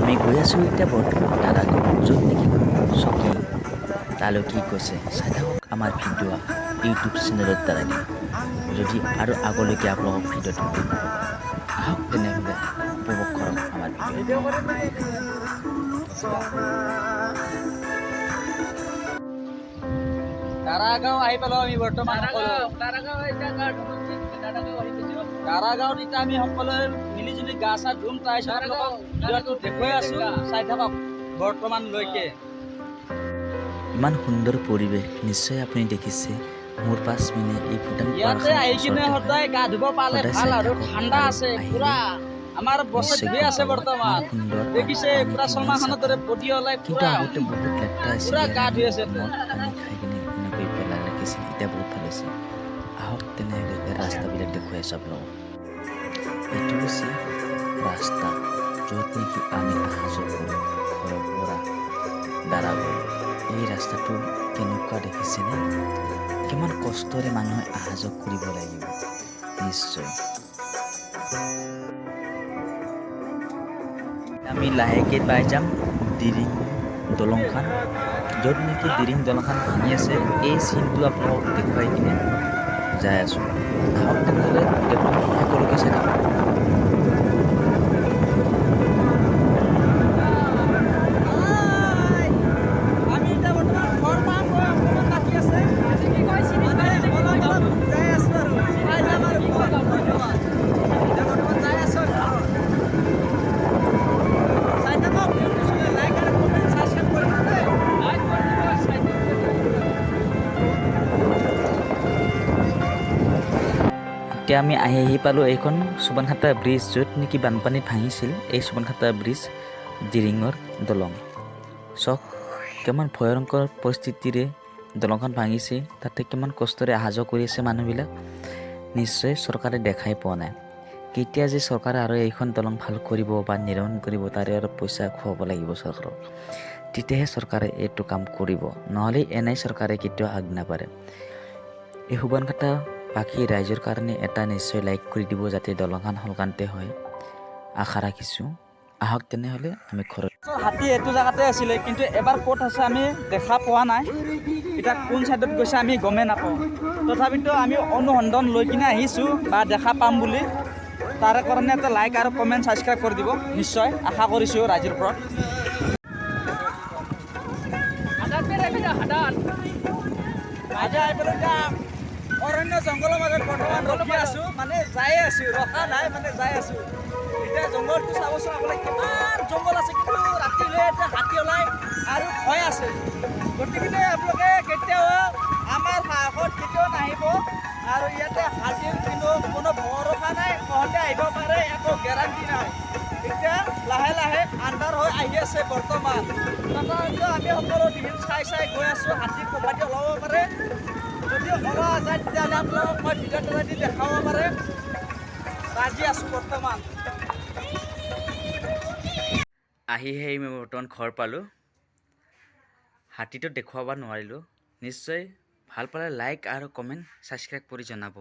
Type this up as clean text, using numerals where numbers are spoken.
আমি গৈ আছোঁ এতিয়া বৰ্তমান দাৰাগাঁও য'ত নেকি চকী তালৈ কি কৈছে চাই থাকক আমাৰ ভিডিঅ' ইউটিউব চেনেলৰ দ্বাৰাদি যদি আৰু আগলৈকে আপোনালোকক ভিডিঅ'টো দেখুৱাব আহক তেনেহ'লে উপভোগ কৰক আমাৰ ভিডিঅ'। দাৰাগাঁও আহি পালো আমি বৰ্তমান দাৰাগাঁৱত এতিয়া আমি সকলোৱে মিলিজুলি গা চা ধুম তাৰপিছত দেখুৱাই আছো চাই থাকক বৰ্তমানলৈকে। ইমান সুন্দৰ পৰিৱেশ নিশ্চয় আপুনি দেখিছে মোৰ পাঁচ মিনিট এই ভূটান ইয়াতে আহি কিনে সদায় গা ধুব পালে ভাল আৰু ঠাণ্ডা আছে পুৰা আমাৰ বছে ধুই আছে বৰ্তমান দেখিছে পুৰা চমাখনৰ দৰে বডি ওলাই কিন্তু আগতে বহুত লেতেৰা আছিল পুৰা গা ধুই আছে মদ পানী খাই কিনে এনেকৈ পেলাই ৰাখিছিল এতিয়া বহুত ভাল হৈছে। আহক তেনেহ'লে ৰাস্তাবিলাক দেখুৱাই আছোঁ আপোনালোকক। এইটো হৈছে ৰাস্তা য'ত নেকি আমি অহা যোৱা কৰোঁ ঘৰৰ পৰা দাৰাগাঁও। এই ৰাস্তাটো কেনেকুৱা দেখিছেনে কিমান কষ্টৰে মানুহে অহা যোৱা কৰিব লাগিব নিশ্চয়। আমি লাহেকৈ পাই যাম দিৰিং দলংখন য'ত নেকি দিৰিং দলংখন ভাঙি আছে এই চিনটো আপোনালোকক দেখুৱাই কিনে যাই আছোঁ। আহক তেনেহ'লে ভিডিঅ'টো সকলোকে চাই থাকক। এতিয়া আমি আহি পালোঁ এইখন সুবনখাটা ব্ৰিজ য'ত নেকি বানপানীত ভাঙিছিল এই সুবনখাটা ব্ৰিজ দিৰিঙৰ দলং। চাওক কিমান ভয়ংকৰ পৰিস্থিতিৰে দলংখন ভাঙিছে তাতে কিমান কষ্টৰে অহা যোৱা কৰি আছে মানুহবিলাক নিশ্চয় চৰকাৰে দেখাই পোৱা নাই। কেতিয়া যে চৰকাৰে আৰু এইখন দলং ভাল কৰিব বা নিৰ্মাণ কৰিব তাৰে আৰু পইচা খুৱাব লাগিব চৰকাৰক তেতিয়াহে চৰকাৰে এইটো কাম কৰিব নহ'লে এনেই চৰকাৰে কেতিয়াও আগ নাবাঢ়ে। এই সুবনখাটা বাকী ৰাইজৰ কাৰণে এটা নিশ্চয় লাইক কৰি দিব যাতে দলংখন সোনকালে হয় আশা ৰাখিছোঁ। আহক তেনেহ'লে আমি ঘৰত। হাতী এইটো জেগাতে আছিলে কিন্তু এবাৰ ক'ত আছে আমি দেখা পোৱা নাই এতিয়া কোন ছাইডত গৈছে আমি গমেই নাপাওঁ তথাপিতো আমি অনুসন্ধান লৈ কিনে আহিছোঁ বা দেখা পাম বুলি তাৰে কাৰণে এটা লাইক আৰু কমেণ্ট ছাবস্ক্ৰাইব কৰি দিব নিশ্চয় আশা কৰিছোঁ ৰাইজৰ ওপৰত। আজি আহি পেলাই এতিয়া অৰণ্য জংঘলৰ মাজত বৰ্তমান ৰখি আছোঁ মানে যাই আছোঁ ৰখা নাই মানে যাই আছোঁ। এতিয়া জংঘলটো চাবচোন আপোনালোকে কিমান জংঘল আছে কিন্তু ৰাতিলৈ এতিয়া হাতী ওলাই আৰু ভয় আছে গতিকে আপোনালোকে কেতিয়াও আমাৰ সাহসত কেতিয়াও নাহিব আৰু ইয়াতে হাতীৰ কিন্তু কোনো ভৰসা নাই সহজে আহিব পাৰে একো গেৰাণ্টি নাই। এতিয়া লাহে লাহে আন্ধাৰ হৈ আহি আছে বৰ্তমান তথাপিতো আমি সকলো দিন চাই গৈ আছোঁ হাতী ক'ৰবাত ওলাব পাৰে যদি ওলোৱা যায় তেতিয়াহ'লে আপোনালোকক মই ভিডিঅ'ৰ দ্বাৰা দেখাব পাৰে ৰাজি আছোঁ বৰ্তমান। আহিহে মই বৰ্তমান ঘৰ পালোঁ হাতীটো দেখুৱাব নোৱাৰিলোঁ নিশ্চয় ভাল পালে লাইক আৰু কমেণ্ট ছাবস্ক্ৰাইব কৰি জনাব।